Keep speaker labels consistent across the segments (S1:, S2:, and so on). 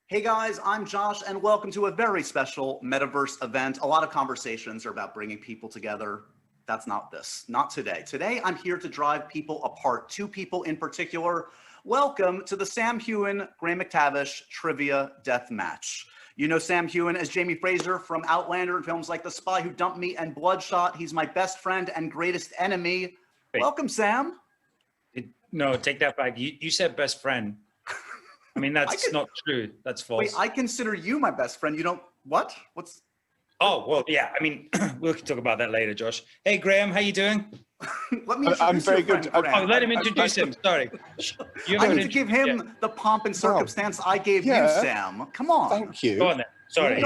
S1: Hey guys, I'm Josh and welcome to a very special metaverse event. A lot of conversations are about bringing people together. That's not this, not today. Today, I'm here to drive people apart, two people in particular. Welcome to the Sam Heughan, Graham McTavish Trivia Death Match. You know Sam Heughan as Jamie Fraser from Outlander and films like The Spy Who Dumped Me and Bloodshot. He's my best friend and greatest enemy.
S2: Wait.
S1: Welcome, Sam.
S2: No, take that back. You said best friend. I mean, that's not true. That's false.
S1: Wait, I consider you my best friend. You don't, what? What's?
S2: Oh, well, yeah. I mean, we'll talk about that later, Josh. Hey, Graham, how you doing?
S1: Let me introduce I'm very your friend,
S3: good.
S1: Graham.
S2: Oh, let him introduce him. Sorry.
S1: I need to give him the pomp and circumstance I gave you, Sam. Come on.
S3: Thank you.
S2: Go on then. Sorry.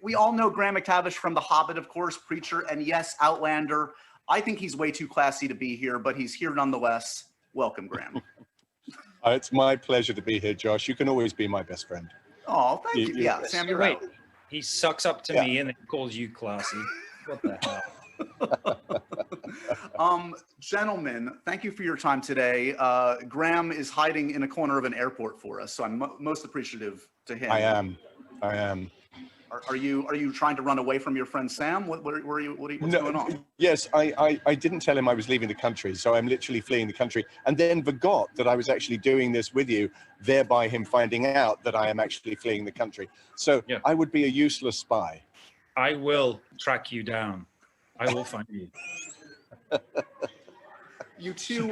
S1: We all know Graham McTavish from The Hobbit, of course, Preacher, and yes, Outlander. I think he's way too classy to be here, but he's here nonetheless. Welcome, Graham.
S3: It's my pleasure to be here, Josh. You can always be my best friend.
S1: Oh, thank you. Yeah, Sam, you're right.
S2: He sucks up to me and then calls you classy. What the
S1: hell? Gentlemen, thank you for your time today. Graham is hiding in a corner of an airport for us, so I'm most appreciative to him.
S3: I am.
S1: Are you trying to run away from your friend Sam? What's going on?
S3: Yes, I didn't tell him I was leaving the country, so I'm literally fleeing the country, and then forgot that I was actually doing this with you, thereby him finding out that I am actually fleeing the country. So I would be a useless spy.
S2: I will track you down. I will find you.
S1: You two.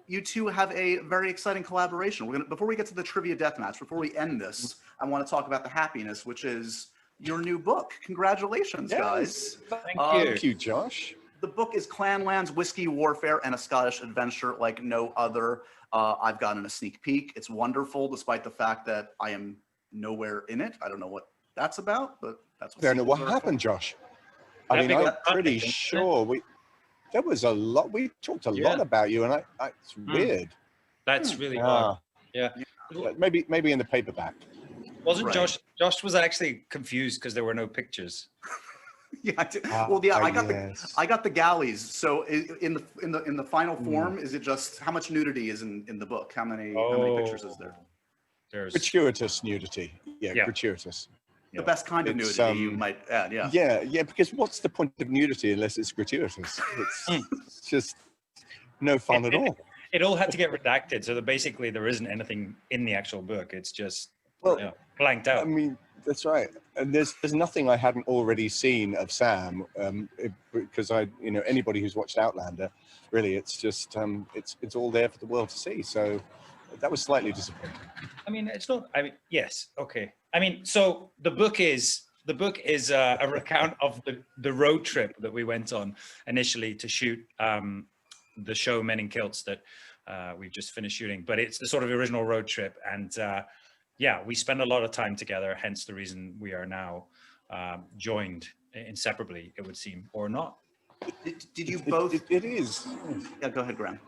S1: You two have a very exciting collaboration. Before we get to the trivia deathmatch, before we end this, I want to talk about the happiness, which is your new book. Congratulations, guys.
S3: Thank you, Josh.
S1: The book is Clanlands, Whiskey Warfare, and a Scottish Adventure Like No Other. I've gotten a sneak peek. It's wonderful, despite the fact that I am nowhere in it. I don't know what that's about, but that's what.
S3: I don't know what happened, Josh. I mean, I'm pretty sure there was a lot. We talked a lot about you, and it's weird.
S2: That's really hard. Yeah.
S3: Maybe in the paperback.
S2: Wasn't Josh? Josh was actually confused because there were no pictures.
S1: Yeah, I did. I got the galleys. So in the final form, is it just how much nudity is in the book? How many pictures is there?
S3: There's gratuitous nudity. Yeah, gratuitous.
S1: The best kind of nudity you might add,
S3: Yeah, because what's the point of nudity unless it's gratuitous? It's just no fun at all.
S2: It all had to get redacted, so that basically there isn't anything in the actual book. It's just blanked out.
S3: I mean, that's right. And there's nothing I hadn't already seen of Sam, because anybody who's watched Outlander, really, it's just it's all there for the world to see. So that was slightly disappointing.
S2: I mean, it's not. I mean, yes, okay. I mean, so the book is a recount of the road trip that we went on initially to shoot the show Men in Kilts that we've just finished shooting. But it's the sort of original road trip, and we spend a lot of time together. Hence the reason we are now joined inseparably, it would seem, or not.
S1: Did you both?
S3: It is.
S1: Yeah, go ahead, Graham.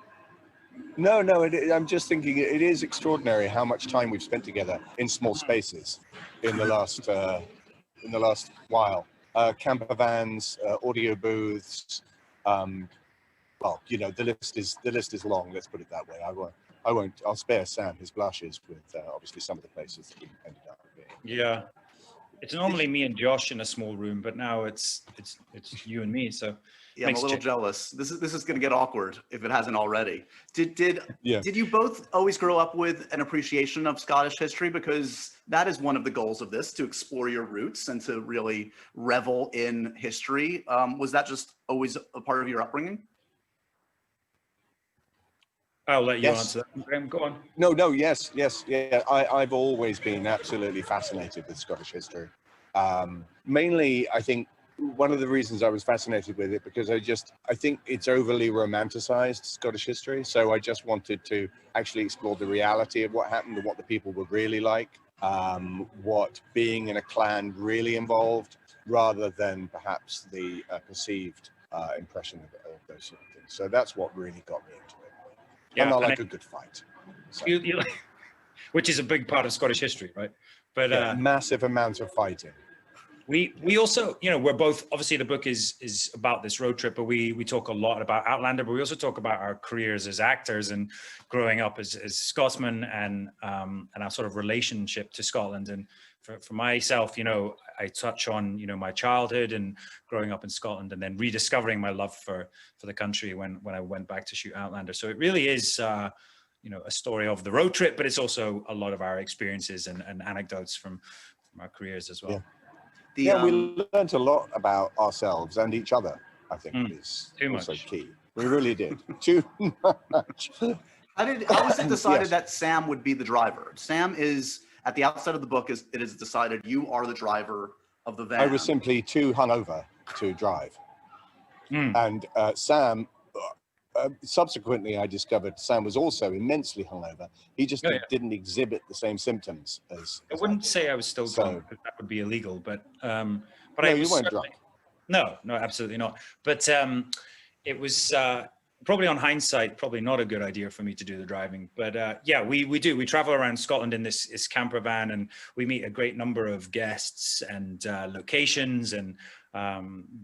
S3: No, I'm just thinking it is extraordinary how much time we've spent together in small spaces in the last while. Camper vans, audio booths. Well, the list is long. Let's put it that way. I'll spare Sam his blushes with obviously some of the places that we ended up being.
S2: Yeah, it's normally me and Josh in a small room, but now it's you and me. So.
S1: Yeah, I'm a little jealous. This is going to get awkward if it hasn't already. Did you both always grow up with an appreciation of Scottish history? Because that is one of the goals of this, to explore your roots and to really revel in history. Was that just always a part of your upbringing?
S2: I'll let you answer that. Graham, go on.
S3: No, yes. Yeah, I've always been absolutely fascinated with Scottish history. Mainly, I think, one of the reasons I was fascinated with it because I think it's overly romanticized Scottish history. So I just wanted to actually explore the reality of what happened and what the people were really like, what being in a clan really involved, rather than perhaps the perceived impression of those sort of things. So that's what really got me into it. Yeah, and I like a good fight. So.
S2: Which is a big part of Scottish history, right? But
S3: massive amounts of fighting.
S2: We also, you know, we're both, obviously the book is about this road trip, but we talk a lot about Outlander, but we also talk about our careers as actors and growing up as Scotsmen, and our sort of relationship to Scotland. And for myself, you know, I touch on, you know, my childhood and growing up in Scotland, and then rediscovering my love for the country when I went back to shoot Outlander. So it really is, you know, a story of the road trip, but it's also a lot of our experiences and anecdotes from our careers as well.
S3: Yeah.
S1: The,
S3: Yeah, we learned a lot about ourselves and each other, I think, is
S2: too
S3: also
S2: much.
S3: key. We really did. Too much.
S1: how was it decided
S3: Yes.
S1: that Sam would be the driver? Sam is, at the outset of the book, it is decided you are the driver of the van.
S3: I was simply too hungover to drive. And Sam, subsequently, I discovered Sam was also immensely hungover. He just didn't exhibit the same symptoms as
S2: I wouldn't say I was still drunk, because that would be illegal. But I was
S3: you weren't drunk.
S2: No, absolutely not. But it was probably, on hindsight, probably not a good idea for me to do the driving. But yeah, we do. We travel around Scotland in this camper van, and we meet a great number of guests and locations, and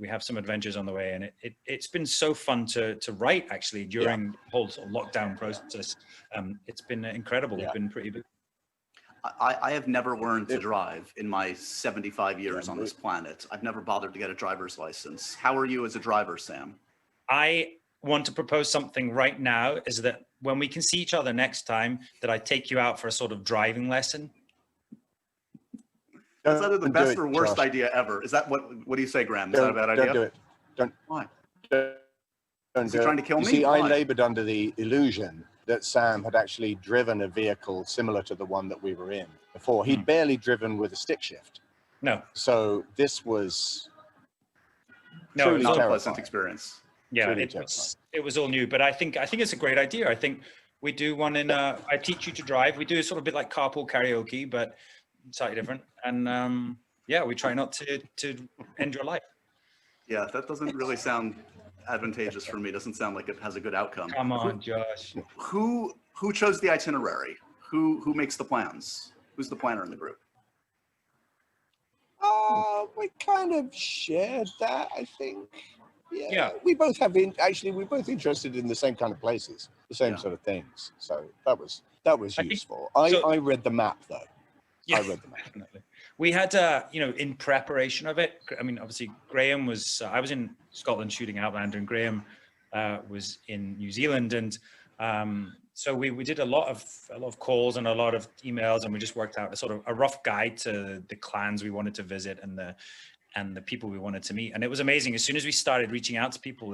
S2: we have some adventures on the way. And it's been so fun to write, actually, during the whole sort of lockdown process. It's been incredible. It's been pretty big.
S1: I have never learned to drive in my 75 years on this planet. I've never bothered to get a driver's license. How are you as a driver, Sam?
S2: I want to propose something right now, is that when we can see each other next time, that I take you out for a sort of driving lesson.
S1: That's either the best or worst idea ever. Is that what do you say, Graham? Is that a bad idea?
S3: Don't do it. Don't.
S1: Why?
S3: Don't
S1: Is he trying to kill me?
S3: See,
S1: Why?
S3: I labored under the illusion that Sam had actually driven a vehicle similar to the one that we were in before. He'd barely driven with a stick shift.
S2: No.
S3: So this was
S2: No, it was
S1: Not
S2: all
S1: a pleasant experience.
S2: Yeah,
S3: Truly
S2: it was all new, but I think it's a great idea. I think we do one in I teach you to drive. We do sort of a bit like carpool karaoke, but slightly different. And yeah, we try not to end your life.
S1: Yeah, that doesn't really sound advantageous for me. Doesn't sound like it has a good outcome.
S2: Come on, Josh.
S1: Who chose the itinerary? Who makes the plans? Who's the planner in the group?
S3: we kind of shared that, I think.
S2: Yeah.
S3: We both have we're both interested in the same kind of places, the same sort of things. So that was useful. I read the map though.
S2: Yeah,
S3: I read the map.
S2: definitely. We had, in preparation of it, I mean, obviously Graham was, I was in Scotland shooting Outlander, and Graham was in New Zealand. And so we did a lot of calls and a lot of emails, and we just worked out a sort of a rough guide to the clans we wanted to visit and the people we wanted to meet. And it was amazing. As soon as we started reaching out to people,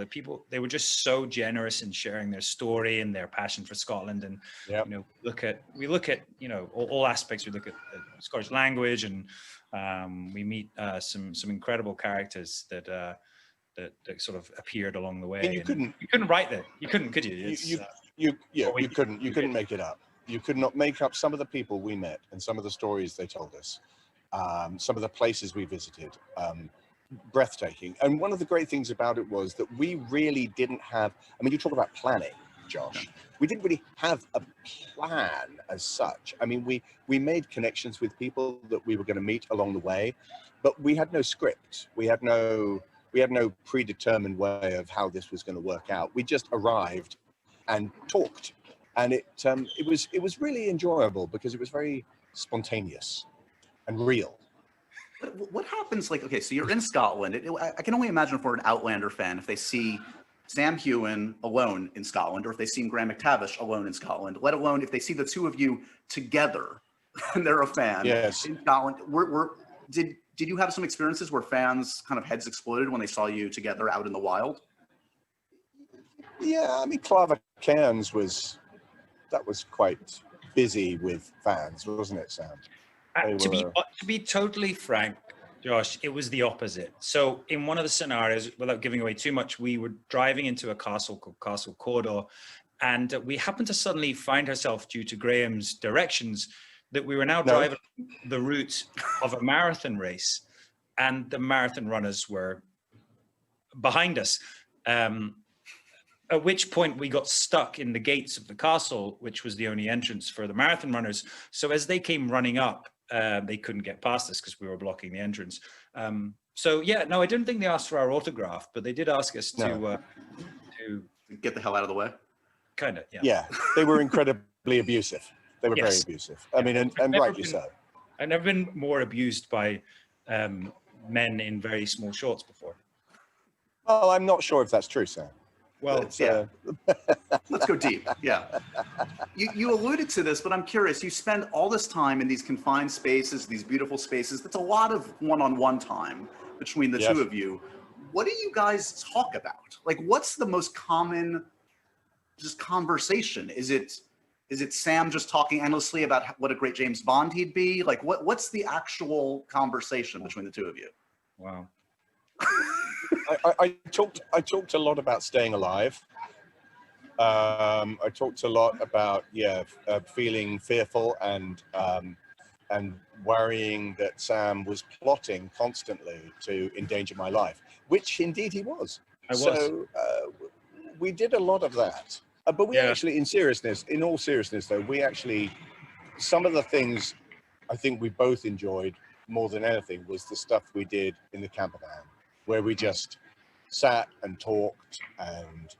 S2: they were just so generous in sharing their story and their passion for Scotland. And we look at all aspects. We look at the Scottish language, and we meet some incredible characters that sort of appeared along the way.
S3: And you
S2: couldn't write that. You couldn't, could you?
S3: You couldn't make it up. You could not make up some of the people we met and some of the stories they told us. Some of the places we visited, breathtaking. And one of the great things about it was that we really didn't have, I mean, you talk about planning, Josh. We didn't really have a plan as such. I mean, we made connections with people that we were going to meet along the way, but we had no script. We had no predetermined way of how this was going to work out. We just arrived and talked, and it was really enjoyable because it was very spontaneous and real.
S1: What happens, like, okay, so you're in Scotland. I can only imagine for an Outlander fan, if they see Sam Heughan alone in Scotland, or if they see Graham McTavish alone in Scotland, let alone if they see the two of you together and they're a fan in Scotland. Did you have some experiences where fans kind of heads exploded when they saw you together out in the wild?
S3: Yeah, I mean, Clava Cairns was quite busy with fans, wasn't it, Sam?
S2: To be totally frank, Josh, it was the opposite. So in one of the scenarios, without giving away too much, we were driving into a castle called Castle Cawdor, and we happened to suddenly find ourselves, due to Graham's directions, that we were now driving the route of a marathon race, and the marathon runners were behind us. At which point we got stuck in the gates of the castle, which was the only entrance for the marathon runners. So as they came running up, they couldn't get past us because we were blocking the entrance. So yeah, no, I didn't think they asked for our autograph, but they did ask us to
S1: Get the hell out of the way.
S2: kind of, yeah.
S3: Yeah, they were incredibly abusive. They were very
S2: Yes.
S3: abusive. I mean, and rightly so.
S2: I've never been more abused by men in very small shorts before.
S3: Well, I'm not sure if that's true, Sam.
S2: Well,
S3: It's,
S1: yeah. Let's go deep. Yeah. You alluded to this, but I'm curious. You spend all this time in these confined spaces, these beautiful spaces. That's a lot of one-on-one time between the
S3: Yes.
S1: two of you. What do you guys talk about? Like, what's the most common just conversation? Is it Sam just talking endlessly about what a great James Bond he'd be? Like, what's the actual conversation between the two of you?
S2: wow.
S3: I talked a lot about staying alive. I talked a lot about feeling fearful and worrying that Sam was plotting constantly to endanger my life, which indeed he was.
S2: I was.
S3: So we did a lot of that. But we actually, in all seriousness though, some of the things I think we both enjoyed more than anything was the stuff we did in the camper van, where we just sat and talked, and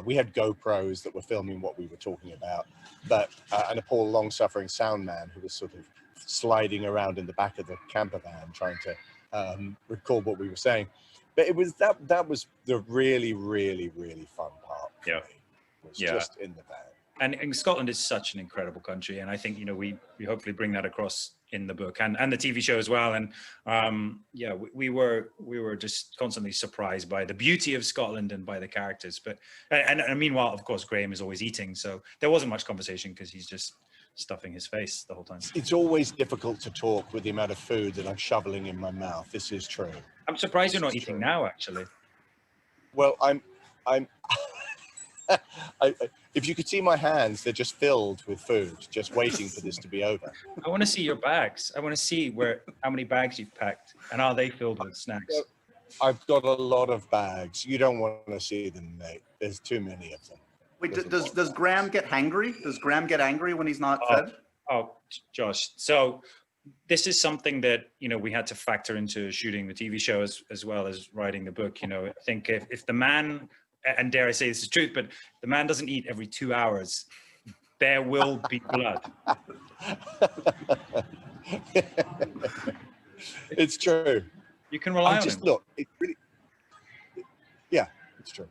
S3: we had GoPros that were filming what we were talking about, but and a poor long-suffering sound man who was sort of sliding around in the back of the camper van trying to record what we were saying. But it was that was the really, really, really fun part for me, was just in the van.
S2: And Scotland is such an incredible country, and I think we hopefully bring that across in the book and the TV show as well. And we were just constantly surprised by the beauty of Scotland and by the characters. But and meanwhile, of course, Graham is always eating, so there wasn't much conversation because he's just stuffing his face the whole time.
S3: It's always difficult to talk with the amount of food that I'm shoveling in my mouth. This is true.
S2: I'm surprised you're not eating now, actually.
S3: Well, I'm if you could see my hands, they're just filled with food, just waiting for this to be over.
S2: I want to see your bags. I want to see how many bags you've packed, and are they filled with snacks?
S3: I've got a lot of bags. You don't want to see them, mate. There's too many of them.
S1: Wait, does Graham get hangry? Does Graham get angry when he's not fed?
S2: Oh, Josh. So this is something that, we had to factor into shooting the TV show as well as writing the book. I think if the man, and dare I say this is truth, but the man doesn't eat every 2 hours, there will be blood.
S3: It's true.
S2: You can rely on him.
S3: Look, it really, yeah, it's true.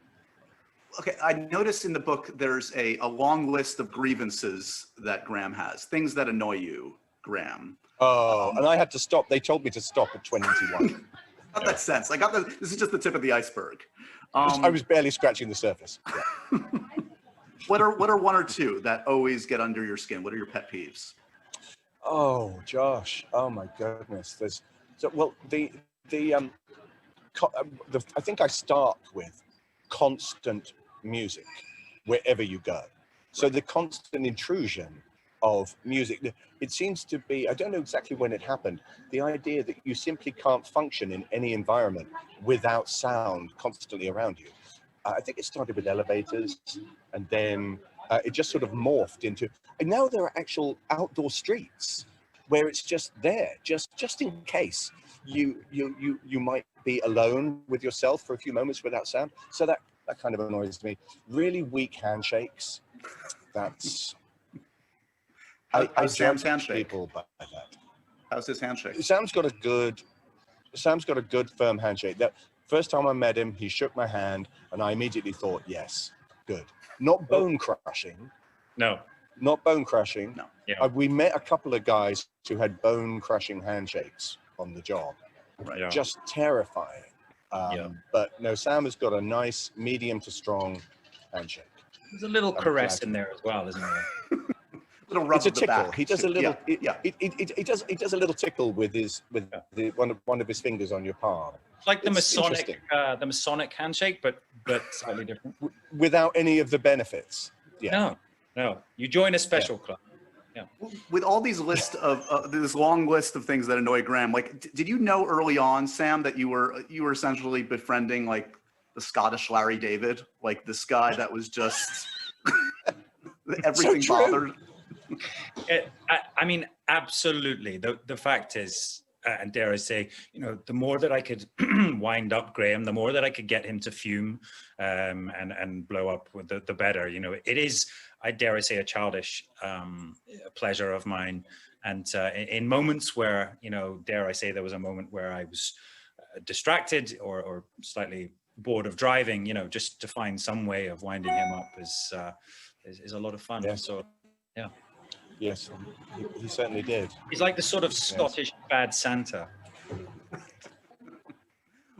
S1: Okay, I noticed in the book there's a long list of grievances that Graham has, things that annoy you, Graham.
S3: Oh, and I had to stop. They told me to stop at 21.
S1: Got that sense. I got that. This is just the tip of the iceberg.
S3: I was barely scratching the surface. Yeah.
S1: What are one or two that always get under your skin? What are your pet peeves?
S3: Oh, Josh. Oh my goodness. I think I start with constant music wherever you go. So the constant intrusion of music, it seems to be, I don't know exactly when it happened, the idea that you simply can't function in any environment without sound constantly around you. I think it started with elevators, and then it just sort of morphed into, and now there are actual outdoor streets where it's just there, just in case you might be alone with yourself for a few moments without sound. So that kind of annoys me. Really weak handshakes. That's
S1: How's Sam's handshake?
S3: People by that.
S1: How's his handshake?
S3: Sam's got a good firm handshake. That first time I met him, he shook my hand, and I immediately thought, yes, good. Not bone crushing.
S2: No.
S3: Not bone crushing.
S1: No.
S2: Yeah.
S3: We met a couple of guys who had bone crushing handshakes on the job.
S1: Right.
S2: Yeah.
S3: Just terrifying. But no, Sam has got a nice medium to strong handshake.
S2: There's a little caress in there as well, isn't there?
S1: Little rub
S3: It's a
S1: of the
S3: tickle.
S1: back.
S3: He does a little.
S1: Yeah.
S3: He does a little tickle with one of his fingers on your palm.
S2: It's like the
S3: It's
S2: Masonic handshake, but slightly different.
S3: Without any of the benefits. Yeah.
S2: No. You join a special club. Yeah.
S1: With all these this long list of things that annoy Graham, like, did you know early on, Sam, that you were essentially befriending like the Scottish Larry David, like this guy that was just everything
S3: So true.
S1: bothered?
S2: I mean, Absolutely. The fact is, and dare I say, you know, the more that I could wind up Graham, the more that I could get him to fume and blow up, with the better. You know, it is, I dare I say, a childish pleasure of mine. And in moments where, you know, dare I say, there was a moment where I was distracted or slightly bored of driving, you know, just to find some way of winding him up is a lot of fun.
S3: Yeah.
S2: So, yeah.
S3: Yes, he certainly did.
S2: He's like the sort of Scottish Bad Santa.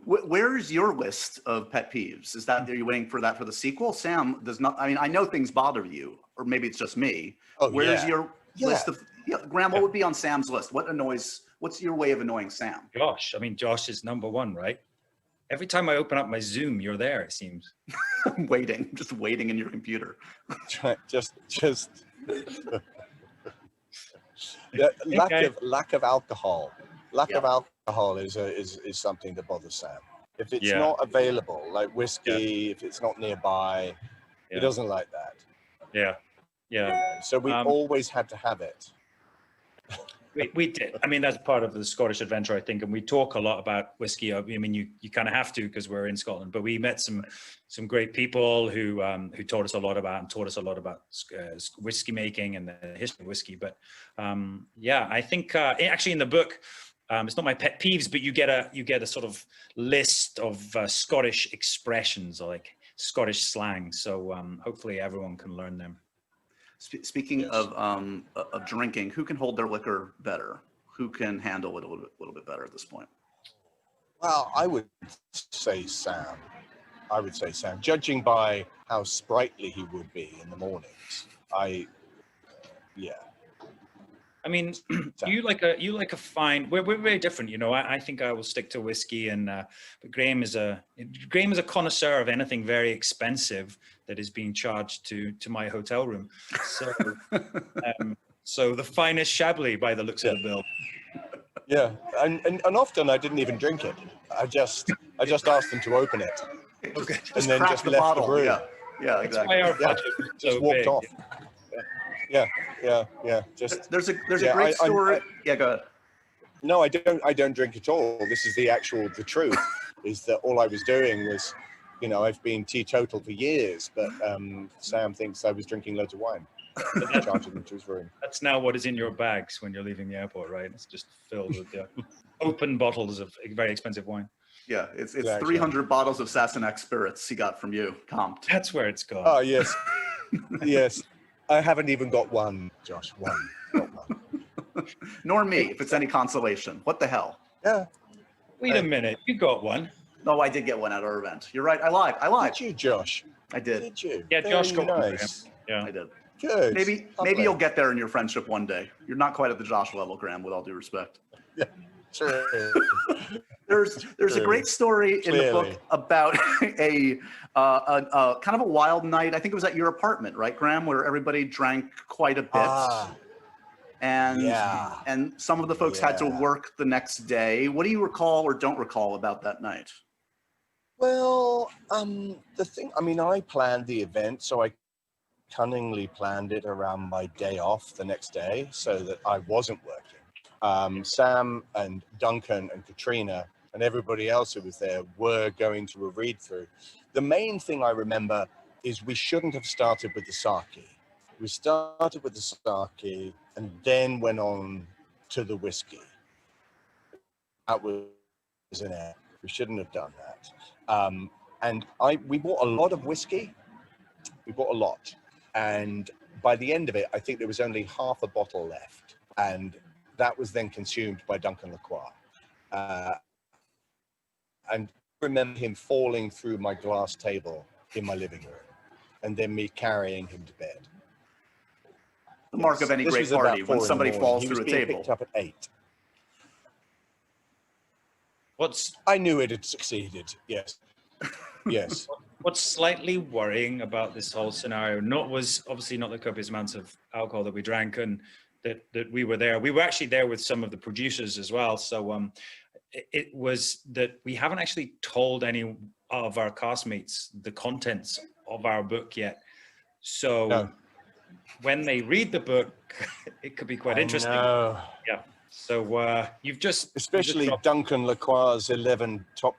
S1: Where's your list of pet peeves? Is that, are you waiting for that for the sequel? Sam does not, I mean, I know things bother you, or maybe it's just me.
S3: Oh,
S1: Where's
S3: yeah.
S1: your list of, Graham, what would be on Sam's list? What's your way of annoying Sam?
S2: Josh, I mean, Josh is number one, right? Every time I open up my Zoom, you're there, it seems.
S1: Just waiting in your computer.
S3: Just the lack of alcohol. Lack of alcohol is something that bothers Sam. If it's not available, like whiskey, if it's not nearby, he doesn't like that.
S2: Yeah, yeah.
S3: So we always had to have it.
S2: We did. I mean, that's part of the Scottish adventure, I think, and we talk a lot about whiskey. I mean, you kind of have to because we're in Scotland. But we met some great people who taught us a lot about whiskey making and the history of whiskey. But I think actually in the book, it's not my pet peeves, but you get a sort of list of Scottish expressions, like Scottish slang. So hopefully everyone can learn them.
S1: Speaking of drinking, who can hold their liquor better? Who can handle it a little bit better at this point?
S3: Well, I would say Sam. Judging by how sprightly he would be in the mornings.
S2: I mean, you like a fine. We're very different, you know. I think I will stick to whiskey, and but Graham is a connoisseur of anything very expensive that is being charged to my hotel room. So, so the finest Chablis by the looks of the bill.
S3: Yeah, and often I didn't even drink it. I just asked them to open it, and then just left
S1: bottle.
S3: the room.
S1: Yeah, exactly.
S2: Why our budget is so
S3: Just walked
S2: big.
S3: off. Yeah. Just
S1: there's a great story. Go ahead.
S3: No, I don't drink at all. This is the truth. Is that all I was doing was, you know, I've been teetotal for years, but Sam thinks I was drinking loads of wine. Charging him to his room.
S2: That's now what is in your bags when you're leaving the airport, right? It's just filled with open bottles of very expensive wine.
S1: Yeah, it's
S3: Exactly.
S1: 300 bottles of Sassenach spirits he got from you, comped.
S2: That's where it's gone.
S3: Oh yes, yes. I haven't even got one, Josh. One. Not one.
S1: Nor me, if it's any consolation. What the hell?
S3: Yeah.
S2: Wait a minute, you got one.
S1: No, I did get one at our event. You're right. I lied.
S3: Did you, Josh?
S1: I did.
S3: Did you?
S2: Yeah, Josh
S3: Very
S2: got one.
S3: nice.
S2: Yeah.
S1: I did.
S3: Good.
S1: Maybe
S3: Lovely.
S1: you'll get there in your friendship one day. You're not quite at the Josh level, Graham, with all due respect.
S3: Sure.
S1: There's a great story in the book about a kind of a wild night. I think it was at your apartment, right, Graham, where everybody drank quite a bit. And some of the folks had to work the next day. What do you recall or don't recall about that night?
S3: Well, I planned the event, so I cunningly planned it around my day off the next day so that I wasn't working. Sam and Duncan and Katrina and everybody else who was there were going to a read through. The main thing I remember is we shouldn't have started with the sake. We started with the sake and then went on to the whiskey. That was an error. We shouldn't have done that. And we bought a lot of whiskey. We bought a lot. And by the end of it, I think there was only half a bottle left. And that was then consumed by Duncan Lacroix. And I remember him falling through my glass table in my living room and then me carrying him to bed.
S1: The mark of any
S3: This
S1: great
S3: was about
S1: party,
S3: 4
S1: when
S3: in the
S1: somebody
S3: morning.
S1: falls
S3: He was
S1: through a
S3: being
S1: table.
S3: picked up at 8.
S2: What's
S3: I knew it had succeeded. Yes. Yes.
S2: What's slightly worrying about this whole scenario was obviously not the copious amounts of alcohol that we drank and that we were there. We were actually there with some of the producers as well. So it was that we haven't actually told any of our castmates the contents of our book yet. So when they read the book, it could be quite interesting.
S3: know.
S2: Yeah. So you've just
S3: Especially
S2: dropped-
S3: Duncan Lacroix's 11 top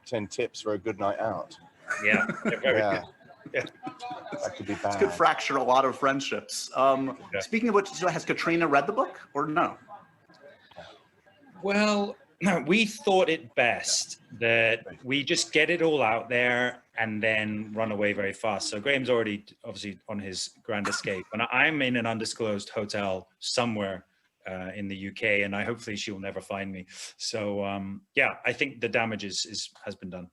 S3: 10 tips for a good night out.
S2: yeah, they're very
S3: Yeah.
S2: good. Yeah.
S3: That could be
S1: This could
S3: bad.
S1: fracture a lot of friendships. Speaking of which, so has Katrina read the book or no?
S2: Well, we thought it best that we just get it all out there and then run away very fast. So Graham's already obviously on his grand escape, and I'm in an undisclosed hotel somewhere in the UK, and hopefully she'll never find me. So yeah, I think the damage has been done.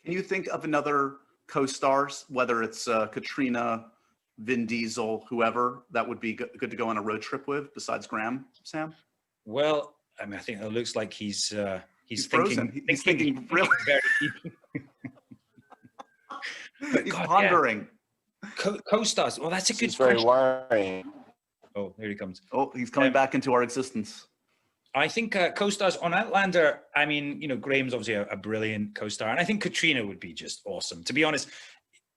S1: Can you think of another co-stars, whether it's Katrina, Vin Diesel, whoever, that would be good to go on a road trip with besides Graham, Sam?
S2: Well, I mean, I think it looks like he's
S1: frozen.
S2: thinking,
S1: He's thinking really
S2: very deeply. But
S1: He's
S2: God,
S1: pondering.
S2: yeah. Co-stars. Well, that's a good
S3: It's very
S2: question.
S3: worrying.
S2: Oh, here he comes.
S1: Oh, he's coming back into our existence.
S2: I think co-stars on Outlander, I mean, Graham's obviously a brilliant co-star, and I think Katrina would be just awesome. To be honest,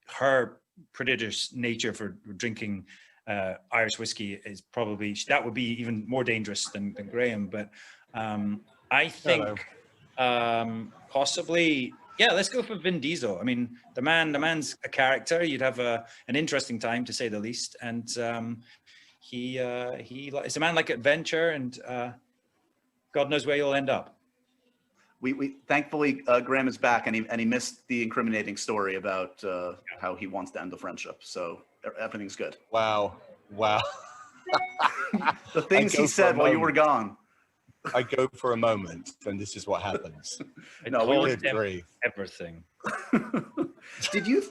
S2: her prodigious nature for drinking Irish whiskey is probably, that would be even more dangerous than Graham. But I think possibly, yeah, let's go for Vin Diesel. I mean, the man's a character. You'd have an interesting time, to say the least. And he is a man like adventure, and God knows where you'll end up.
S1: We thankfully Graham is back, and he missed the incriminating story about how he wants to end the friendship. So everything's good.
S3: Wow.
S1: The things
S3: go
S1: he
S3: for
S1: said
S3: a
S1: while you were
S3: moment.
S1: gone.
S3: I go for a moment, and this is what happens.
S1: No, we
S2: told
S1: were-
S3: Good grief.
S2: everything.
S1: Did you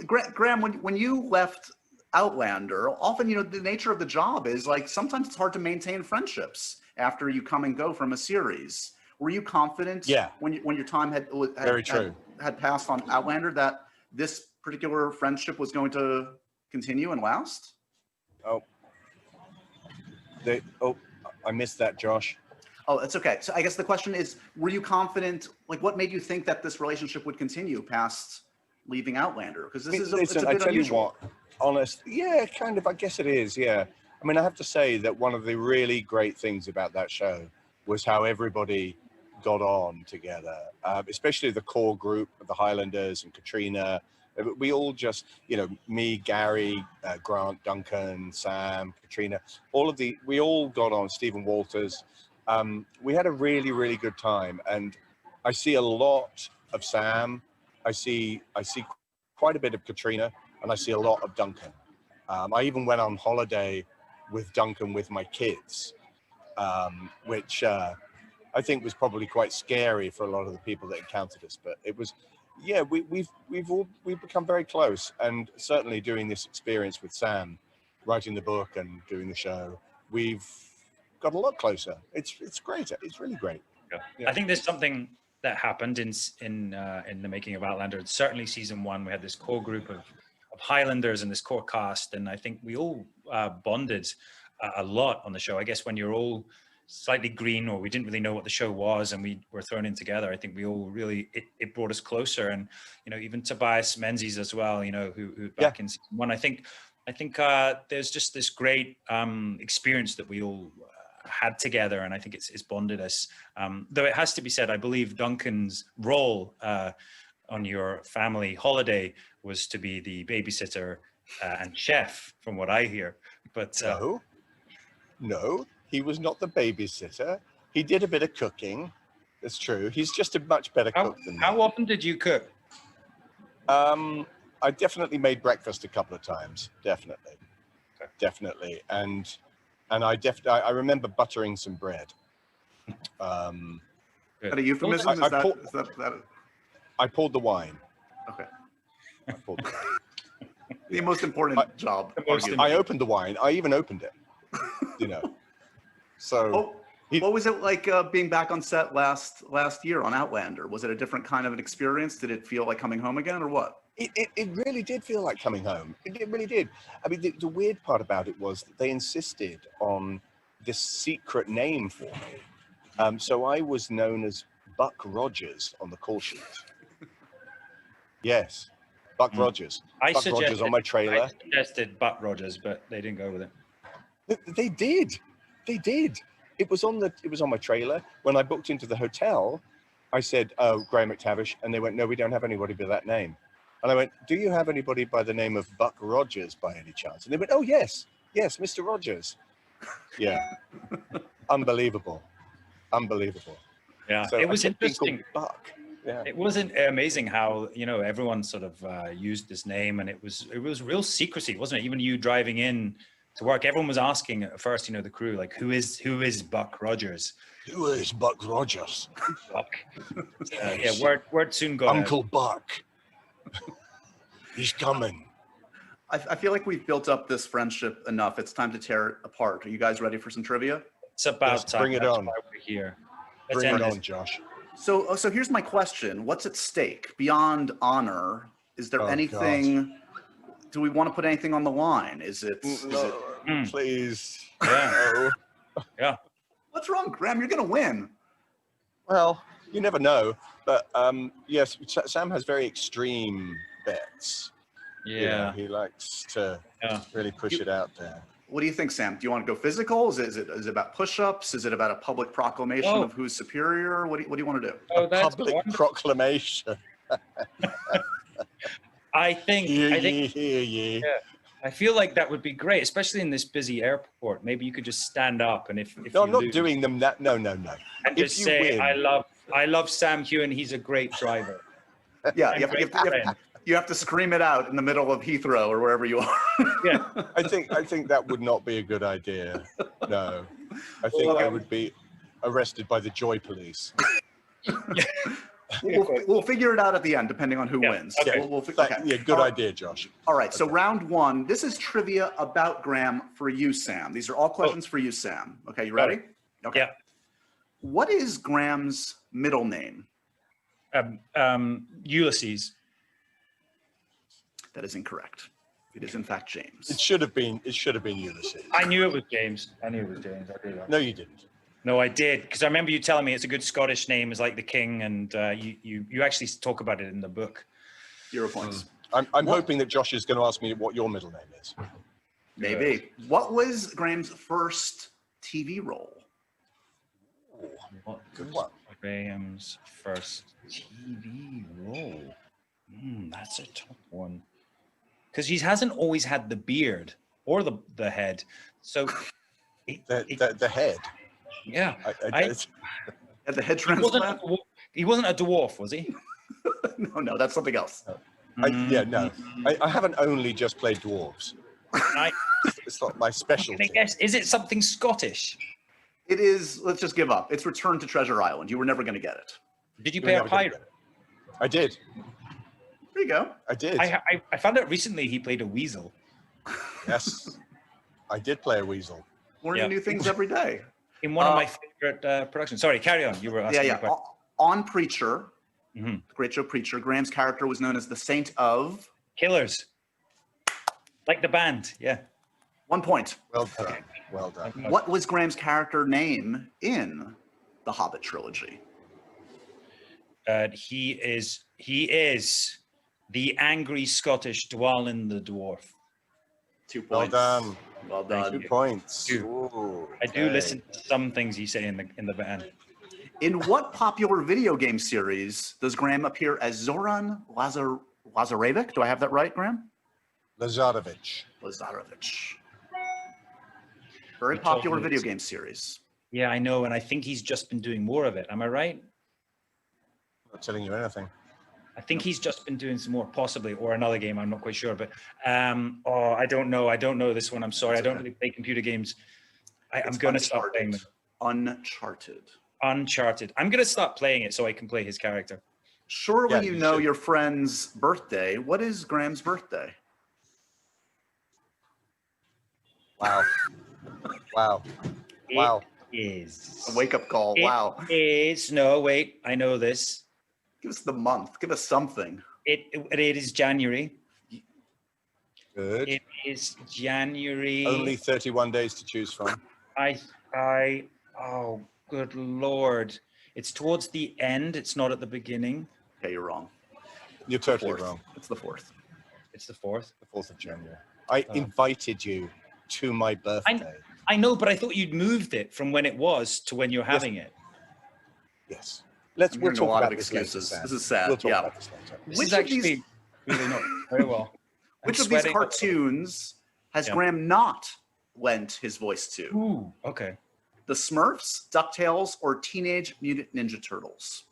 S1: Graham, when you left Outlander, often the nature of the job is like sometimes it's hard to maintain friendships after you come and go from a series. Were you confident
S3: Yeah.
S1: when your time
S3: Very true.
S1: had passed on Outlander that this particular friendship was going to continue and last?
S3: I missed that, Josh.
S1: Oh, that's okay. So I guess the question is, were you confident, like what made you think that this relationship would continue past leaving Outlander? Because this is it's a
S3: I
S1: bit
S3: tell
S1: unusual.
S3: you what, honest, yeah, kind of, I guess it is, yeah. I mean, I have to say that one of the really great things about that show was how everybody got on together, especially the core group of the Highlanders and Katrina. We all just, me, Gary, Grant, Duncan, Sam, Katrina, we all got on, Stephen Walters. We had a really, really good time. And I see a lot of Sam. I see quite a bit of Katrina, and I see a lot of Duncan. I even went on holiday with Duncan with my kids, which I think was probably quite scary for a lot of the people that encountered us. But it was, yeah, we've become very close, and certainly doing this experience with Sam, writing the book and doing the show, we've got a lot closer. It's great. It's really great.
S2: Yeah. I think there's something that happened in the making of Outlander. Certainly season 1, we had this core group of Highlanders and this core cast, and I think we all bonded a lot on the show. I guess when you're all slightly green, or we didn't really know what the show was, and we were thrown in together, I think we all really, it brought us closer. And even Tobias Menzies as well, who back in season 1, I think there's just this great experience that we all had together, and I think it's bonded us. Though it has to be said, I believe Duncan's role on your family holiday was to be the babysitter and chef, from what I hear. But
S3: No, he was not the babysitter. He did a bit of cooking. That's true. He's just a much better cook than me.
S2: How often did you cook?
S3: I definitely made breakfast a couple of times. Definitely.
S2: Okay.
S3: Definitely. And I remember buttering some bread.
S1: Is that a euphemism?
S3: I poured the wine.
S1: Okay.
S3: I poured the wine.
S1: The most important job.
S3: I opened the wine. I even opened it. So.
S1: What was it like being back on set last year on Outlander? Was it a different kind of an experience? Did it feel like coming home again, or what?
S3: It really did feel like coming home. It really did. I mean, the weird part about it was that they insisted on this secret name for me. So I was known as Buck Rogers on the call sheet. Yes. Buck
S2: Mm.
S3: Rogers.
S2: I
S3: Buck Rogers on my trailer.
S2: I suggested Buck Rogers, but they didn't go with it.
S3: They did. They did. It was on my trailer. When I booked into the hotel, I said, "Oh, Graham McTavish," and they went, "No, we don't have anybody by that name." And I went, "Do you have anybody by the name of Buck Rogers by any chance?" And they went, "Oh, yes, Mr. Rogers." Yeah, unbelievable.
S2: Yeah,
S3: So
S2: it was
S3: I kept being called
S2: interesting.
S3: Buck. Yeah.
S2: It wasn't amazing how, you know, everyone sort of used his name, and it was real secrecy, wasn't it? Even you driving in to work, everyone was asking at first, you know, the crew, like, who is Buck Rogers?
S3: Who is Buck Rogers?
S2: Buck. Yeah, word soon got out.
S3: Uncle Buck. He's coming.
S1: I feel like we've built up this friendship enough. It's time to tear it apart. Are you guys ready for some trivia?
S2: It's about
S3: Yes,
S2: time.
S3: bring it
S2: That's
S3: on.
S2: why we're here. Let's
S3: Bring
S2: end
S3: it
S2: this.
S3: on, Josh.
S1: So here's my question. What's at stake beyond honor? Is there
S3: Oh,
S1: anything, do we want to put anything on the line? Is it,
S2: Mm.
S3: Please.
S2: Yeah.
S3: No.
S2: Yeah.
S1: what's wrong, Graham? You're going to win.
S3: Well, you never know. But yes, Sam has very extreme bets. You know,
S2: Yeah.
S3: he likes to
S2: Yeah.
S3: really push it out there.
S1: What do you think, Sam? Do you want to go physical? Is it about push-ups? Is it about a public proclamation
S2: Oh.
S1: of who's superior? What do you want to do?
S2: Oh, that's
S3: Public
S2: wonderful.
S3: proclamation.
S2: I think
S3: Hear ye.
S2: I feel like that would be great, especially in this busy airport. Maybe you could just stand up and if
S3: No,
S2: you
S3: I'm not
S2: lose,
S3: doing them that. No.
S2: and
S3: if
S2: just
S3: you
S2: say,
S3: win-
S2: I love Sam Hewen. He's a great driver.
S1: Yeah,
S2: And
S1: you have,
S2: great
S1: to,
S2: friend.
S1: you have to scream it out in the middle of Heathrow or wherever you are.
S2: Yeah.
S3: I think that would not be a good idea. No, I think
S1: Well,
S3: I would be arrested by the Joy Police.
S1: We'll figure it out at the end, depending on who
S2: Yeah,
S1: wins.
S2: okay.
S1: Okay.
S3: Yeah, good
S1: All right.
S3: idea, Josh.
S1: All right, so round one, this is trivia about Graham for you, Sam. These are all questions for you, Sam. Okay, you ready? Okay.
S2: Yeah.
S1: What is Graham's middle name?
S2: Ulysses.
S1: That is incorrect. It is in fact James.
S3: It should have been Ulysses.
S2: I knew it was James. I knew it was James. I did that.
S3: No, you didn't.
S2: No, I did, because I remember you telling me it's a good Scottish name, is like the king, and you actually talk about it in the book.
S1: 0 points.
S3: I'm
S1: What?
S3: hoping that Josh is going to ask me what your middle name is.
S1: Maybe. What was Graham's first TV role?
S2: What
S3: Good
S2: was
S3: one.
S2: Graham's first TV role? That's a tough one, because he hasn't always had the beard or the head. So,
S3: The head.
S2: yeah,
S1: At the head transplant?
S2: he wasn't a dwarf, was he?
S1: No, that's something else.
S3: No. I haven't only just played dwarves.
S2: I,
S3: It's not my
S2: I
S3: specialty.
S2: guess, is it something Scottish?
S1: It is, let's just give up. It's Return to Treasure Island. You were never going to get it.
S2: Did you
S3: You're
S2: play a
S3: never gonna
S2: pirate?
S3: get it. I did.
S1: There you go.
S3: I did.
S2: I found out recently he played a weasel.
S3: Yes. I did play a weasel.
S1: Learning
S2: Yeah.
S1: new things every day.
S2: In one of my favorite productions. Sorry, carry on. You were asking.
S1: Yeah.
S2: a question.
S1: On Preacher,
S2: Mhm.
S1: the great show Preacher, Graham's character was known as the Saint of
S2: Killers. Like the band, yeah.
S1: 1 point.
S3: Well done. Well done.
S1: What was Graham's character name in the Hobbit trilogy?
S2: He is the angry Scottish Dwalin the dwarf.
S1: 2
S3: Well
S1: points.
S3: done.
S1: Well
S3: 2
S1: done.
S3: points.
S2: you.
S3: Ooh,
S2: I do
S3: okay.
S2: listen to some things you say in the band.
S1: In what popular video game series does Graham appear as Zoran Lazarevic? Do I have that right, Graham?
S3: Lazarevic.
S1: Lazarevich. Very
S2: You told
S1: popular
S2: me
S1: video
S2: it's-
S1: game series.
S2: Yeah, I know, and I think he's just been doing more of it. Am I right?
S3: Not telling you anything.
S2: I think he's just been doing some more, possibly, or another game. I'm not quite sure, but I don't know. I don't know this one. I'm sorry. I don't really play computer games. I'm
S1: It's
S2: going to stop playing them.
S1: Uncharted.
S2: Uncharted. I'm going to stop playing it so I can play his character.
S1: Surely
S3: Yeah,
S1: you
S3: you
S1: know
S3: should.
S1: your friend's birthday. What is Graham's birthday?
S3: Wow. Wow. Wow.
S2: Is
S1: A wake-up call. Wow.
S2: Is no wait. I know this.
S1: Give us the month. Give us something.
S2: It is January.
S3: Good.
S2: It is January.
S3: Only 31 days to choose from.
S2: Oh, good Lord. It's towards the end. It's not at the beginning.
S1: Okay, you're wrong.
S3: You're totally
S1: Fourth.
S3: wrong.
S1: It's the 4th.
S2: It's the 4th.
S3: The 4th of January. I
S2: Oh.
S3: invited you to my birthday.
S2: I know, but I thought you'd moved it from when it was to when you're having it.
S3: Yes.
S1: I'm
S3: We'll
S1: hearing a
S3: talk
S1: lot
S3: about
S1: of
S3: this later,
S1: excuses.
S3: Sam.
S1: This is sad.
S3: We'll talk
S1: Yeah.
S3: about this later.
S2: This
S1: Which
S2: is
S1: of these-
S2: actually really not very well.
S1: Which
S2: I'm
S1: of these
S2: sweating.
S1: cartoons has
S2: Yeah.
S1: Graham not lent his voice to?
S2: Ooh, okay.
S1: The Smurfs, DuckTales, or Teenage Mutant Ninja Turtles?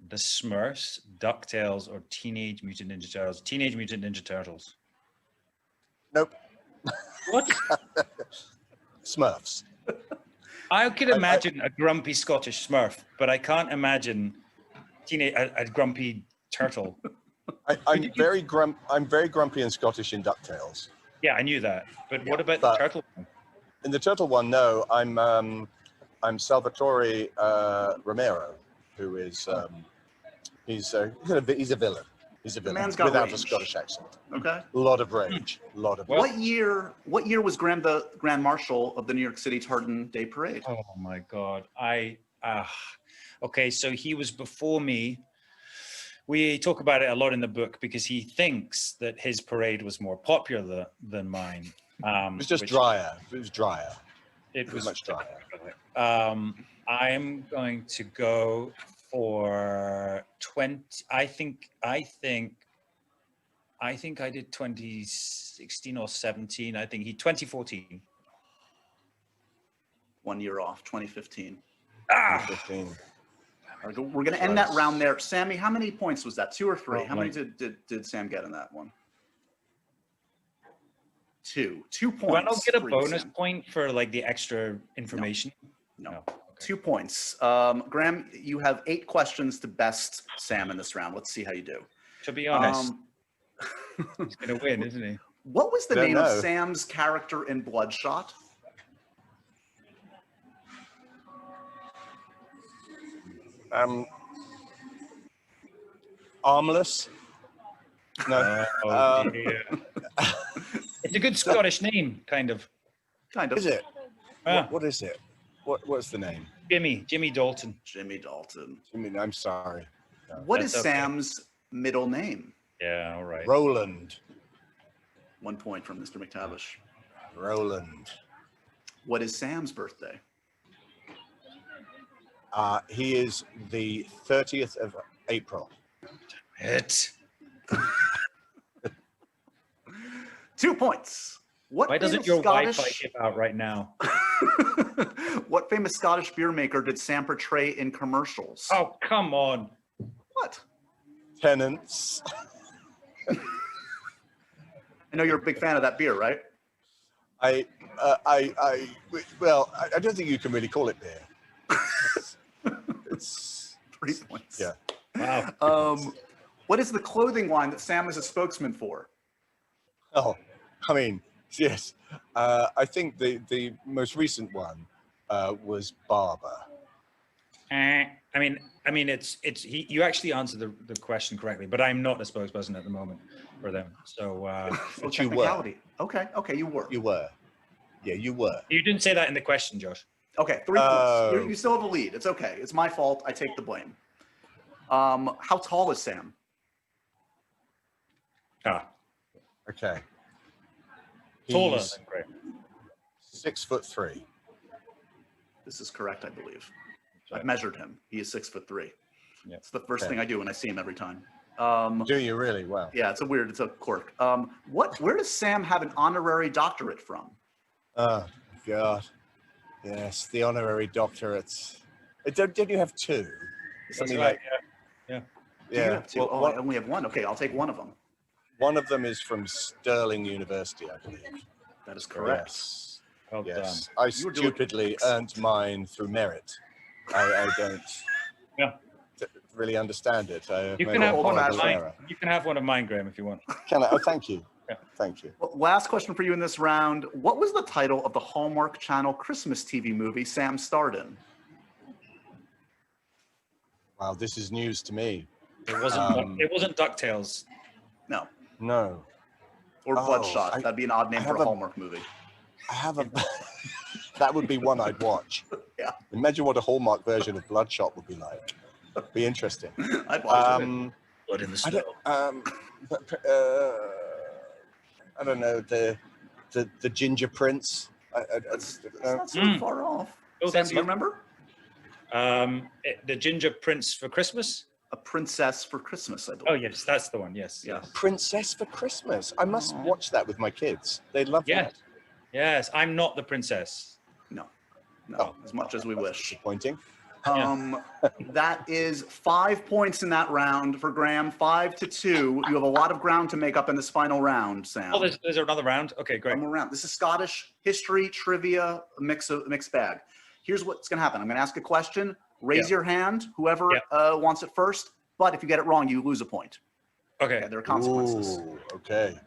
S2: The Smurfs, DuckTales, or Teenage Mutant Ninja Turtles? Teenage Mutant Ninja Turtles.
S3: Nope.
S2: What?
S3: Smurfs.
S2: I could imagine a grumpy Scottish Smurf, but I can't imagine a grumpy turtle.
S3: I'm very grumpy and Scottish in DuckTales.
S2: Yeah, I knew that. But what about
S3: but-
S2: the turtle?
S3: In the turtle one, no, I'm Salvatore Romero, who is he's a villain. He's a villain
S1: man's got
S3: without a
S1: range.
S3: Scottish accent.
S1: Okay.
S3: A lot of rage. A lot of.
S2: Well-
S1: What year was Graham the Grand Marshal of the New York City Tartan Day Parade?
S2: Oh my God. Okay, so he was before me. We talk about it a lot in the book because he thinks that his parade was more popular than mine.
S3: It was just
S2: which
S3: drier. It was drier.
S2: It was
S3: much drier.
S2: I'm going to go for 20. I think I did 2016 or 17. I think 2014.
S1: 1 year off, 2015.
S3: 15.
S1: All right, we're going to end that round there. Sammy, how many points was that? 2 or 3?
S2: Oh,
S1: How many
S2: my-
S1: did Sam get in that one? 2. 2 points.
S2: Do I not get a
S1: for you,
S2: bonus
S1: Sam.
S2: point for like the extra information?
S1: No.
S2: Okay.
S1: 2 points. Graham, you have 8 questions to best Sam in this round. Let's see how you do.
S2: To be honest,
S1: Um,
S2: he's gonna win, isn't he?
S1: what was the
S3: Don't
S1: name of
S3: know.
S1: Sam's character in Bloodshot?
S3: Armless. No.
S2: Oh, dear. It's a good Scottish name, kind of.
S1: Kind of.
S3: Is it?
S2: Ah,
S3: What is it? What's the name?
S2: Jimmy Dalton.
S1: Jimmy Dalton.
S3: I mean, I'm sorry.
S1: What is
S2: That's okay.
S1: Sam's middle name?
S2: Yeah, all right.
S3: Roland.
S1: 1 point from Mr. McTavish.
S3: Roland.
S1: What is Sam's birthday?
S3: He is the 30th of April.
S2: It.
S1: 2 points. What
S2: Why doesn't
S1: famous
S2: your
S1: Scottish-
S2: Wi-Fi give out right now?
S1: What famous Scottish beer maker did Sam portray in commercials?
S2: Oh, come on.
S1: What?
S3: Tenants.
S1: I know you're a big fan of that beer, right?
S3: I don't think you can really call it beer. It's
S1: 3 points.
S3: yeah.
S2: Wow.
S1: What is the clothing line that Sam is a spokesman for?
S3: Oh, I mean, yes. I think the most recent one was Barber.
S2: I mean, you actually answered the question correctly, but I'm not a spokesperson at the moment for them. So
S3: But you were.
S1: Technicality. Okay, you were.
S3: You were. Yeah, you were.
S2: you didn't say that in the question, Josh.
S1: Okay, 3 points.
S3: Oh.
S1: You still have a lead. It's okay. It's my fault. I take the blame. How tall is Sam?
S2: Ah,
S3: Okay.
S2: taller
S3: He's
S2: than Graham.
S3: 6'3".
S1: This is correct, I believe.
S2: right.
S1: I've measured him. He is 6'3".
S2: Yeah.
S1: It's the first
S3: Okay.
S1: thing I do when I see him every time.
S3: Do you really? Well.
S1: Yeah, it's a quirk. Where does Sam have an honorary doctorate from?
S3: Oh God. Yes, the honorary doctorates. Did you have two? Something like
S1: Do you
S3: yeah.
S1: have 2?
S3: Well,
S1: Oh, I only have 1. Okay, I'll take one of them.
S3: one of them is from Stirling University, I believe.
S1: That is correct.
S3: Yes.
S2: Well
S3: Yes.
S2: done.
S3: I
S1: You were doing
S3: stupidly
S1: it.
S3: earned mine through merit. I don't
S2: Yeah.
S3: really understand it. I
S2: You
S3: made
S2: can
S3: a
S2: have one of
S3: horrible
S2: mine.
S3: error.
S2: You can have one of mine, Graham, if you want.
S3: Can I? Oh, thank you.
S2: Yeah.
S3: Thank you.
S1: Well, last question for you in this round. What was the title of the Hallmark Channel Christmas TV movie Sam starred in?
S3: Wow, this is news to me.
S2: It wasn't. It wasn't Ducktales.
S1: No.
S3: No,
S1: Or
S3: Oh,
S1: Bloodshot.
S3: I-
S1: That'd be an odd name
S3: I
S1: for a
S3: have a-
S1: Hallmark movie.
S3: I have a. That would be one I'd watch.
S1: Yeah.
S3: Imagine what a Hallmark version of Bloodshot would be like. Be interesting.
S1: I'd watch it.
S3: Um,
S2: Blood in the
S3: I
S2: snow.
S3: don't, I don't know, the Ginger Prince.
S1: That's
S3: No.
S1: not so
S2: Mm.
S1: far off.
S2: Oh,
S1: Sam,
S2: that's
S1: do you
S2: lovely.
S1: remember?
S2: The Ginger Prince for Christmas.
S1: A Princess for Christmas, I believe.
S2: Oh yes, that's the one. Yes,
S1: Yeah.
S2: yes,
S3: Princess for Christmas. I must
S1: Aw.
S3: watch that with my kids. They love
S2: Yeah.
S3: that.
S2: yes. I'm not the princess.
S1: No,
S3: Oh,
S1: as much as we
S3: That's
S1: wish.
S3: disappointing.
S1: That is 5 points in that round for Graham, 5-2. You have a lot of ground to make up in this final round, Sam.
S2: Oh, there's another round. Okay, great.
S1: One more round. This is Scottish history, trivia, a mixed bag. Here's what's going to happen. I'm going to ask a question. Raise your hand, whoever wants it first. But if you get it wrong, you lose a point.
S2: Okay,
S1: Okay, there are consequences.
S3: Ooh, okay.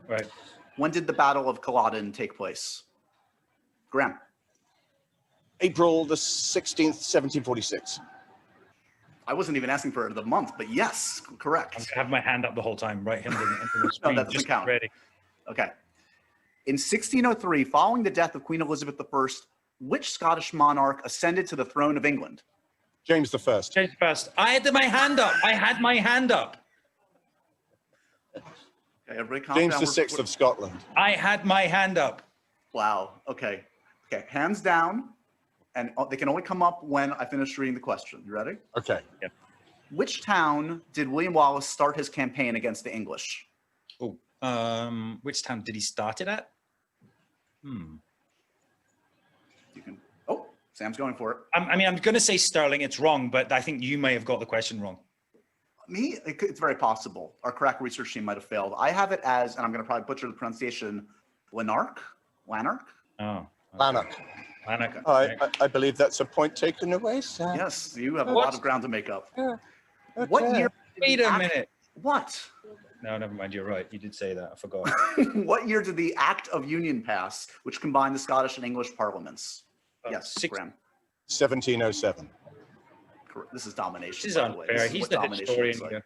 S2: right.
S1: When did the Battle of Culloden take place? Graham.
S3: April the 16th, 1746.
S1: I wasn't even asking for the month, but yes,
S2: I'm
S1: correct.
S2: gonna have my hand up the whole time, right hand in the screen.
S1: that doesn't
S2: just
S1: count.
S2: Ready.
S1: Okay. In 1603, following the death of Queen Elizabeth I, which Scottish monarch ascended to the throne of England?
S3: James the First.
S2: Change fast. I had my hand up. I had my hand up.
S1: Okay, everybody calm
S3: James
S1: down.
S3: the
S1: We're-
S3: Sixth of Scotland.
S2: I had my hand up.
S1: Wow. Okay. Okay. Hands down. And they can only come up when I finish reading the question. You ready?
S3: Okay.
S1: Which town did William Wallace start his campaign against the English?
S2: Oh, which town did he start it at?
S1: You can. Oh, Sam's going for it.
S2: I mean, I'm going to say Sterling. It's wrong, but I think you may have got the question wrong.
S1: It's very possible. Our crack research team might have failed. I have it as, and I'm going to probably butcher the pronunciation, Lanark? Lanark?
S2: Oh,
S3: Lanark.
S2: Lanark.
S3: I believe that's a point taken away, Sam.
S1: Yes, you have a
S2: What?
S1: lot of ground to make up.
S3: Yeah.
S1: What
S3: Okay.
S1: year?
S2: Wait a minute.
S1: What?
S2: No, never mind. You're right. You did say that. I forgot.
S1: What year did the Act of Union pass, which combined the Scottish and English parliaments? Yes, Graham.
S3: 1707.
S1: Correct. This is domination.
S2: This is
S1: by the way.
S2: unfair.
S1: This is
S2: He's
S1: what
S2: the
S1: domination
S2: historian
S1: looks like.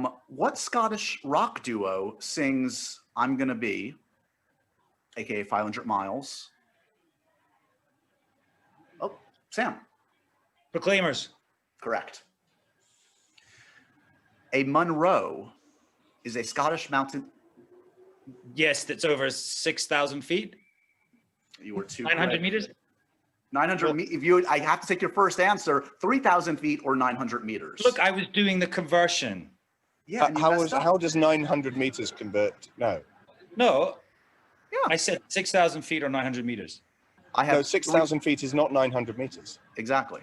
S2: here.
S1: What Scottish rock duo sings "I'm Gonna Be," aka 500 Miles? Oh, Sam.
S2: Proclaimers.
S1: Correct. A Munro is a Scottish mountain.
S2: Yes, that's over 6,000 feet.
S1: You were too
S2: 900
S1: correct.
S2: meters.
S1: 900 If you, I have to take your first answer. 3,000 feet or 900 meters.
S2: Look, I was doing the conversion.
S1: yeah. And you
S3: How
S1: messed
S3: was
S1: up.
S3: how does 900 meters convert? No.
S2: No.
S1: Yeah.
S2: I said 6,000 feet or 900 meters.
S1: I have
S3: No, 6,000 feet is not 900 meters.
S1: Exactly.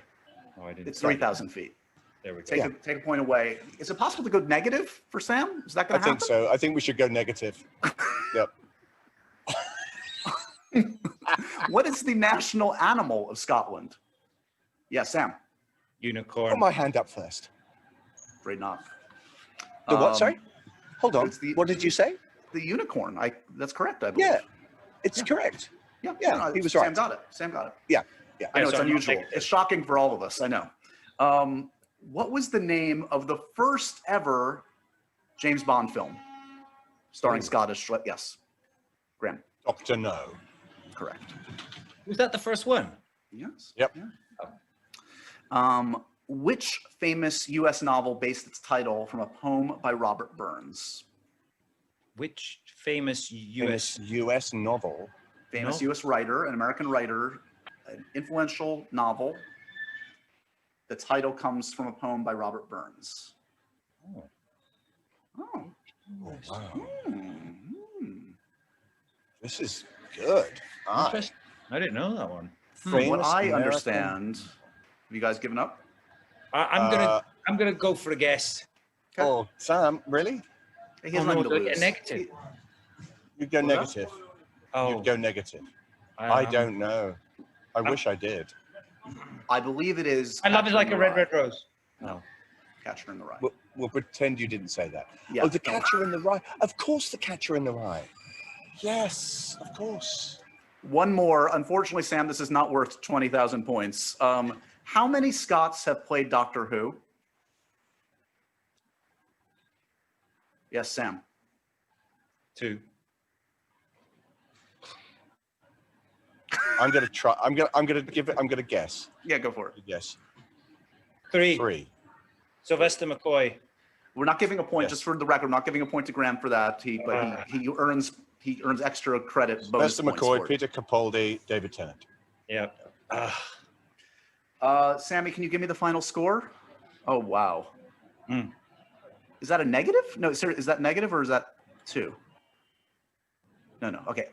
S2: Oh, I didn't.
S1: It's 3,000 feet.
S2: There we go.
S1: Take, take a point away. Is it possible to go negative for Sam? Is that
S3: I
S1: going to happen?
S3: think so. I think we should go negative. Yep.
S1: What is the national animal of Scotland? Yeah, Sam.
S2: Unicorn.
S3: Put my hand up first.
S1: Afraid not.
S3: The what? Sorry? Hold on.
S1: it's the-
S3: What did you say?
S1: The unicorn. That's correct, I believe.
S3: Yeah, it's correct.
S1: Yeah,
S3: Yeah, he was
S1: Sam
S3: right.
S1: got it. Sam got it.
S3: Yeah.
S1: I know
S2: Yeah,
S1: it's
S2: so I'm not
S1: unusual.
S2: negative.
S1: It's shocking for all of us. I know. What was the name of the first ever James Bond film starring Scottish? Yes, Graham.
S3: Dr. No.
S1: Correct.
S2: Was that the first one?
S1: Yes.
S3: Yep.
S1: Yeah. Which famous U.S. novel based its title from a poem by Robert Burns?
S2: Which famous U.S.
S3: US novel.
S1: Famous
S2: No.
S1: U.S. writer, an American writer, an influential novel. The title comes from a poem by Robert Burns.
S2: Oh.
S1: Oh.
S3: Oh, wow.
S1: Hmm.
S3: This is good. Ah,
S2: Interesting. I didn't know that one.
S1: From what
S3: famous
S1: I
S3: American-
S1: understand, have you guys given up?
S2: I'm gonna go for a guess.
S1: Okay.
S3: Oh, Sam, really?
S1: He
S2: Oh,
S1: has
S2: no,
S1: nothing to
S2: do I get
S1: lose.
S2: negative?
S3: You'd go
S1: What was that?
S3: negative.
S2: Oh,
S3: You'd go negative. I
S2: um,
S3: don't know. I wish I did.
S1: I believe it is.
S2: I love it
S1: Catcher
S2: like
S1: in
S2: a
S1: the
S2: red,
S1: Rye.
S2: red rose.
S1: No, Catcher in the Rye.
S3: We'll pretend you didn't say that.
S1: Yeah,
S3: Oh, the
S1: don't-
S3: Catcher in the Rye. Of course, the Catcher in the Rye. Yes, of course.
S1: One more. Unfortunately, Sam, this is not worth 20,000 points. How many Scots have played Doctor Who? Yes, Sam.
S2: 2.
S3: I'm gonna try. I'm gonna give it. I'm gonna guess.
S1: Yeah, go for it.
S3: Yes,
S2: 3.
S3: 3.
S2: Sylvester McCoy.
S1: We're not giving a point,
S3: Yes.
S1: just for the record, we're not giving a point to Graham for that. He earns extra credit. Bonus
S3: Lester
S1: points
S3: McCoy,
S1: for it.
S3: Peter Capaldi, David Tennant.
S2: Yeah.
S1: Sammy, can you give me the final score? Oh, wow.
S2: Mm.
S1: Is that a negative? No, sir, is that negative or is that 2? No. Okay.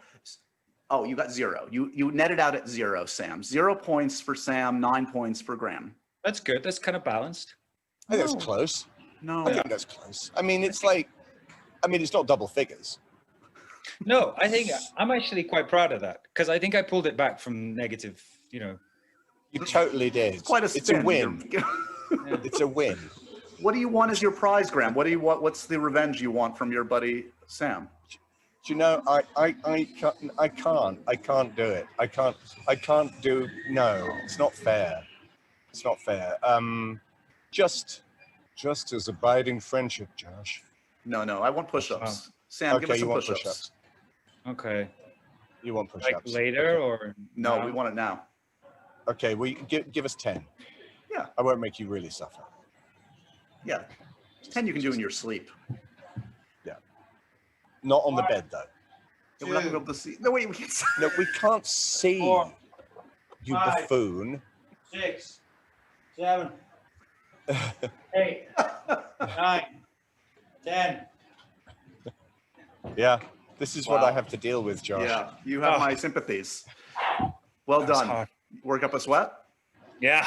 S1: Oh, you got 0. You netted out at 0, Sam. 0 points for Sam, 9 points for Graham.
S2: That's good. That's kind of balanced.
S3: I think
S1: No.
S3: that's close.
S1: No.
S3: I think that's close. I mean, it's like, it's not double figures.
S2: No, I think I'm actually quite proud of that because I think I pulled it back from negative,
S3: You totally did.
S1: It's quite a
S3: It's
S1: spin.
S3: a win. It's a win.
S1: What do you want as your prize, Graham? What do you want? What's the revenge you want from your buddy Sam?
S3: Do you know, I can't do it. I can't do, no, it's not fair. It's not fair. Just as abiding friendship, Josh.
S1: No, I want push-ups. Sam, give
S3: Okay,
S1: us
S3: you
S1: some
S3: want
S1: push-ups.
S3: push-ups.
S2: Okay.
S3: You want
S2: Like
S3: push-ups.
S2: later or
S1: No,
S2: now?
S1: we want it now.
S3: Okay, well, give us 10.
S1: Yeah.
S3: I won't make you really suffer.
S1: Yeah. 10 you can do in your sleep.
S3: Not on the bed, though.
S1: Yeah, we're not gonna be able to see. No, wait, we can't see.
S3: No, we can't see
S2: 4,
S3: you
S2: 5.
S3: buffoon.
S2: 6, 7, 8, 9, 10.
S3: Yeah, this is what
S1: Wow.
S3: I have to deal with, Josh.
S1: Yeah, you have
S2: Oh.
S1: my sympathies. Well
S2: That was
S1: done.
S2: hard.
S1: Work up a sweat?
S2: Yeah.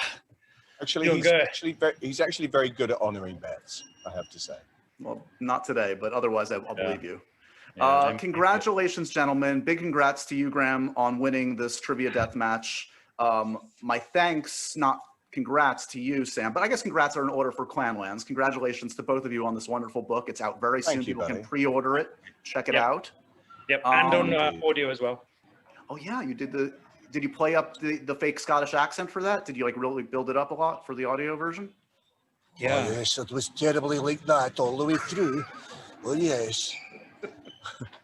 S3: Actually,
S2: Feel good.
S3: he's actually very good at honoring bets, I have to say.
S1: Well, not today, but otherwise I'll believe you.
S2: Yeah,
S1: Congratulations, gentlemen. Big congrats to you, Graham, on winning this trivia death match. My thanks, not congrats to you, Sam, but I guess congrats are in order for Clanlands. Congratulations to both of you on this wonderful book. It's out very soon.
S3: Thank you,
S1: People can
S3: buddy.
S1: pre-order it. Check it
S2: Yep.
S1: out.
S2: Yep. And on
S3: Indeed.
S2: audio as well.
S1: Oh yeah, did you play up the fake Scottish accent for that? Did you like really build it up a lot for the audio version?
S2: Yeah.
S4: Oh, yes, it was terribly like that all the way through. Oh, yes.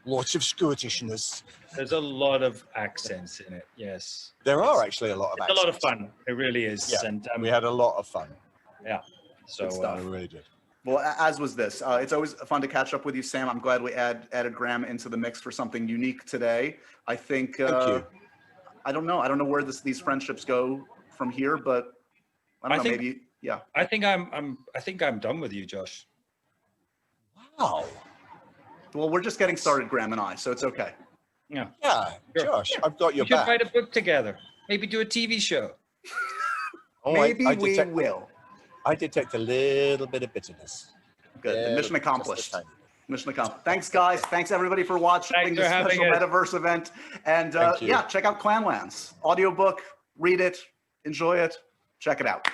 S4: Lots of Scottishness.
S2: There's a lot of accents in it. Yes.
S3: There are actually a lot of
S2: It's a lot of
S3: accents.
S2: fun. It really is.
S3: Yeah,
S2: And
S3: We had a lot of fun.
S2: so
S1: Good stuff.
S3: We really did.
S1: Well, as was this. It's always fun to catch up with you, Sam. I'm glad we added Graham into the mix for something unique today. I think.
S3: Thank you.
S1: I don't know. I don't know where these friendships go from here, but I don't
S2: I
S1: know.
S2: think-
S1: Maybe, yeah.
S2: I think I'm done with you, Josh.
S4: Wow.
S1: Well, we're just getting started, Graham and I, so it's okay.
S2: Yeah.
S3: Yeah,
S2: Sure.
S3: Josh, I've got
S2: We
S3: your
S2: should
S3: back.
S2: write a book together. Maybe do a TV show.
S3: Oh,
S1: Maybe
S3: I
S1: we
S3: detect,
S1: will.
S3: I detect a little bit of bitterness.
S1: Good.
S3: Yeah,
S1: Mission
S3: just a
S1: accomplished.
S3: tiny bit.
S1: Mission accomplished. Thanks, guys. Thanks, everybody, for watching
S2: Thanks
S1: this
S2: for having
S1: special
S2: us.
S1: Metaverse event. And
S3: Thank you.
S1: yeah, check out Clanlands. Audiobook, read it, enjoy it, check it out.